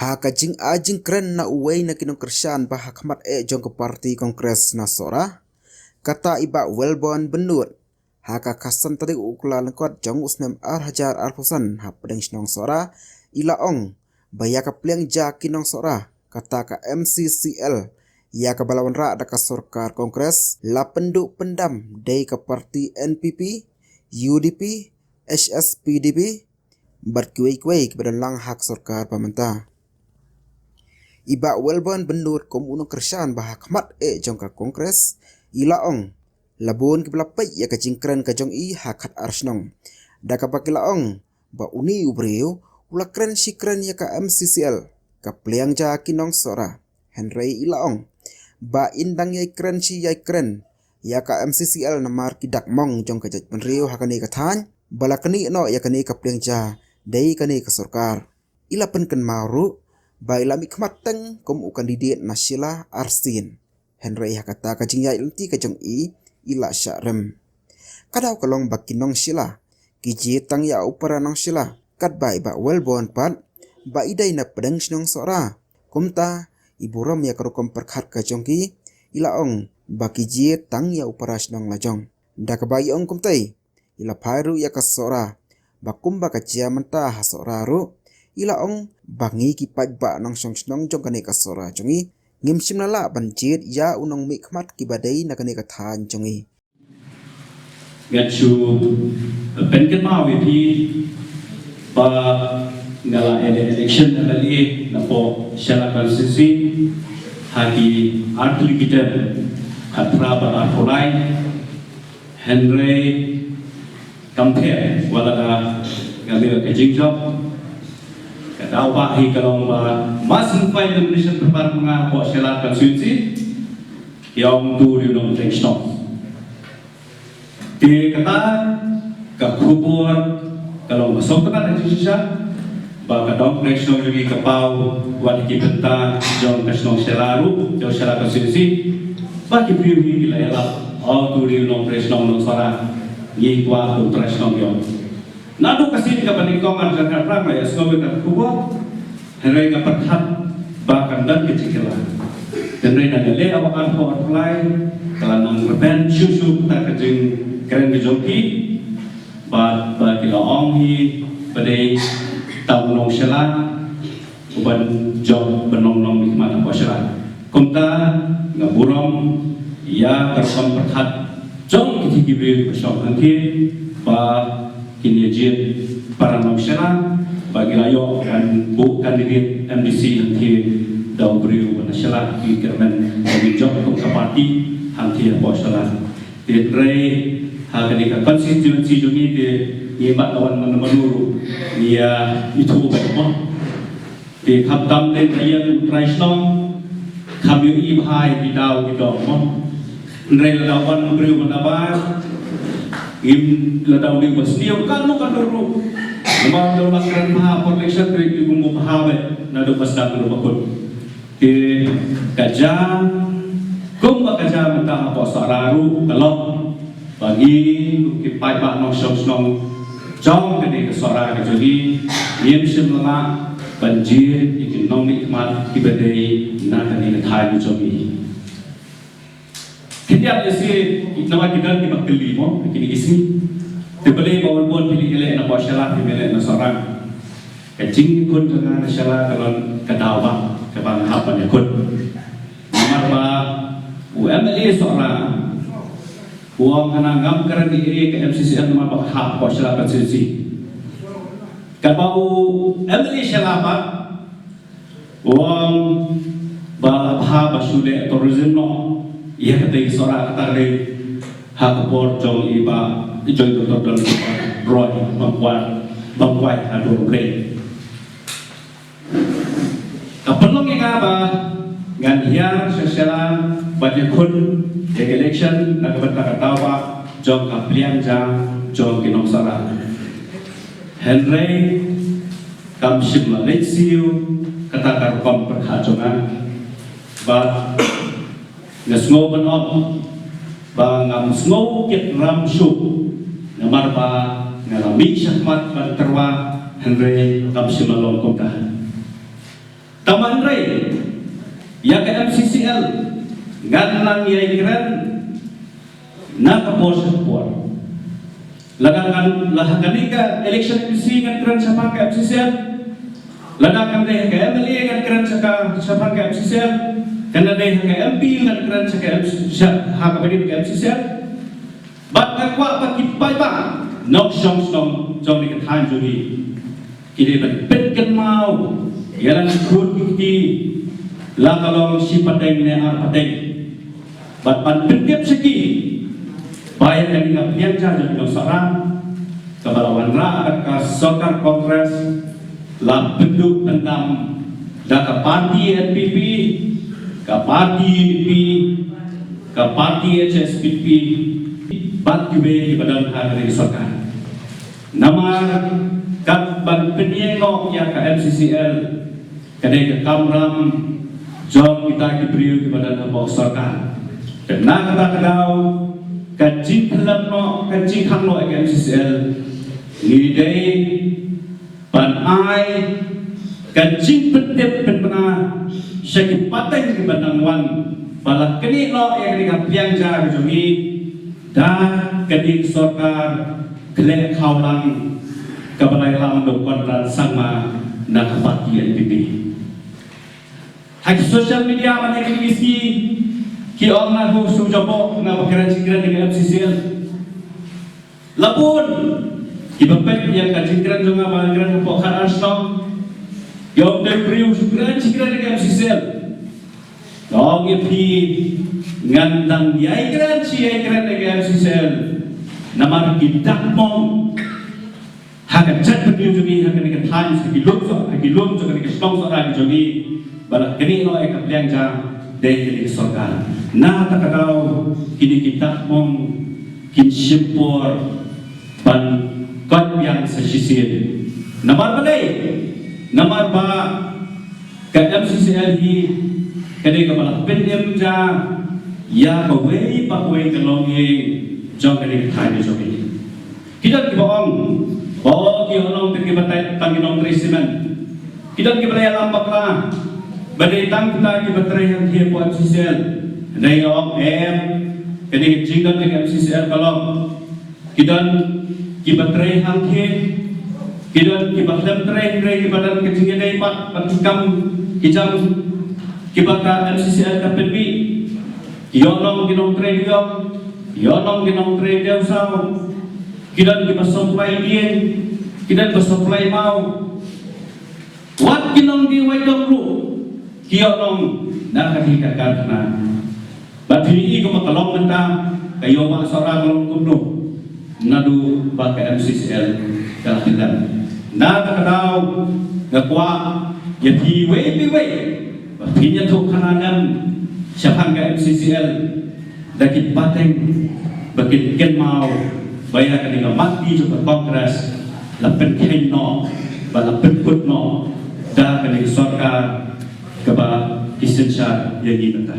Ha kajing ajing keren na uway na kinongkersyaan bah hakmat jong ke parti kongres na sora. Kata iba welbon benut. Ha kakasan tadi ukla lengkot jong usnem hajar alpusan ha pedeng sinong sora. Ila ong baya ka pliang ja kinong sora. Kata ka MCCL. Ya ka balawan ra da ka sorkar kongres. La penduk pendam day ka parti NPP, UDP, HSPDP. Berkuai-kuai kepada lang hak sorkar pemerintah. Iba welbon benut komunong kersyaan bah hakmat jong ka kongres ila ong labon ke belapai ya ka jingkren ka jong i hakat arsnong da ka bakila ong ba uni ubreu ula kren si kren ya ka MCCL ka pliang ja kinong sora Henry ila ong ba indang yai kren si yai kren ya ka MCCL namar kidak mong jong ka jaj penriu hakani ka than bala kani no ya kani ka pliang ja dei kani ka sorkar ila penken maru Baila mikmateng kom u kandidat nasyila arsin. Henry hakata kajing yai lenti kajong i ila syarem. Kadau kalong bakinong sila. Kiji tang ya upara nong sila. Kat bai ba welbon pat. Ba idai na pedeng sinong sora. Kumta ibu rom ya karukom perkat kajong ki. Ila ong ba kiji tang ya upara sinong lajong. Da kabai ong kumtai. Ila pairu ya kasora. Bakumba kajia mentah hasora ru. Ila ong bangi ki pagba nang song jong kane ka sora jongi ngim simnala banjit ya unong mikmat ki badai na kane ka than jongi ngachu penken ma we pi ba ngala election na li na po shala constituency haki artli kita atra ba arfolai Henry Kamthe wala ngali ka jingjob Kau bahi kalau masing pai Indonesia terpar mengaku syarat konstitusi yang tu diundang tekstong. Di kata kekubur kalau masuk kena Indonesia, baka dong tekstong lagi kepau wanita benta jong tekstong syararu jong syarat konstitusi bagi priori wilayah au tu diundang tekstong nusara yikwa tu tekstong yang Nado kasi ka paningkongan sa kaprama ya skobe ka kubo henry ka perhat bakan dan kecikila henry na gale awakan po apply kala nang reben susu ta kajing keren gejoki ba kila onghi badai taunong shala uban jong benong-nong nikmat apa shala kumta ngaburom ya terkam perhat jong kitigibril bersama nanti ba kini jid para masyarakat bagi layo dan bu kandidat MDC nanti daw beriu nasional di kermen bagi job untuk parti nanti apa salah di tray hagani ka konstitusi jungi di ibat lawan menuru dia itu berapa di kaptam den yang traisnong kami ibhai di daw di daw mo nrel lawan beriu menabar im ladaw ni basniyo kanu kanuru namang daw lakran maha protection trade yung mupahawe na do pasda ko bakod ke kaja kung makaja mata apa sararu kalok bagi kipai pak nong song jong kene ke sora ke jadi yem simla banjir ikin nong nikmat ibadai na kene thai jomi Ketiap isi nama kita di makili mo, kini isi. Tebeli bawal pun pilih elek na pasyalah pilih na seorang. Kecing pun dengan pasyalah kalau kedawa kebangapan ikut. Nomor ba, UMLE seorang. Uang kena ngam kerana di ke MCCL nomor ba hak pasyalah konstitusi. Kalau UMLE syalapa, uang ba hak pasule tourism no. Ia kata seorang kata dari hak bor jong iba jong itu total roy bangkuat adu rei. Kapelong yang apa? Ngan hiar secara banyak kun election nak berkata jong kaplian jang jong kinong sara. Henry kamsim Malaysia kata karkom perhajongan ba Ngasngo benop ba ngam sngo kit ram su namar ba ngalami syahmat ban terwa Henry kam simalong kota Taman Ray, ya ke MCCL, ngan yai keren, na kapos support. Lagakan lahakanika election MC ngan keren siapa ke MCCL, lagakan deh ke MLA ngan keren siapa ke MCCL, karena deh ke MP ngan keren siapa ke MCCL. Bat akwa pakit pai ba, nok song ni ketan juri, kini berpikir mau. Yalan kurut kiti la kalong si pateng ne ar pateng bat pan pendep segi bayar yang ingat yang jaga di sarang kebalawan rakyat ka sokar kongres la penduk tentang data parti NPP ka parti UDP ka parti HSPP bat kibe di badan hari sokar namar kat ban penyengok ya ka MCCL kadai ke kamram jom kita diberi kepada nama sarkar kena kata kedau kacing kelam no kacing khang no MCCL ni dai pan ai kacing pendep pena syakit pateng ke bandangwan balak kini no yang dengan piang jar jomi dah kadai sarkar kelek khaulang kabalai lam do konran sama nak parti NPP. Hak social media mana kisi ki orang nak sujapo nak berkeran dengan MCCL. Lapun ki bapek yang kajiran juga berkeran pokok asal. Yang terpriu berkeran dengan MCCL. Dong ipi ngandang dia keran dengan MCCL. Nama kita mong hak cat berjudi hak dengan tan segilum so dengan stong so lagi jogi balak kini no ek yang jang dari sorgar nah takadau kini kita mong kin simpor ban kot yang sesisir namar balai namar ba ka MCCL hi kini ka balak pendem ja ya ka wei pa wei kalongi jong kini tan jogi kita kibaong bahwa kiolong terkibatai tanginong trisimen kita kibatai lambak lah badai tang kita kibatai yang dia buat MCCL dari om kini kecilkan dengan MCCL kalau kita kibatai yang dia kita kibatai tray kibatai kecilnya dari pat patukam kijam kibatai MCCL kapenbi kiolong kinong tray dia kiolong kinong tray dia usau kita supply dia kita supply mau wat kinong di waidong lu kiolong nakakita karena batini ko makalong menta kayo mga sarang long kumno nadu baka MCCL kalakitan nakakadaw ngakwa yatiwe bapinya to kananan siapang ka MCCL dakit pateng bakit ken mau bayar dengan mati juga kongres lapen keno balapen putno dah kena sorka keba kisensya yang kita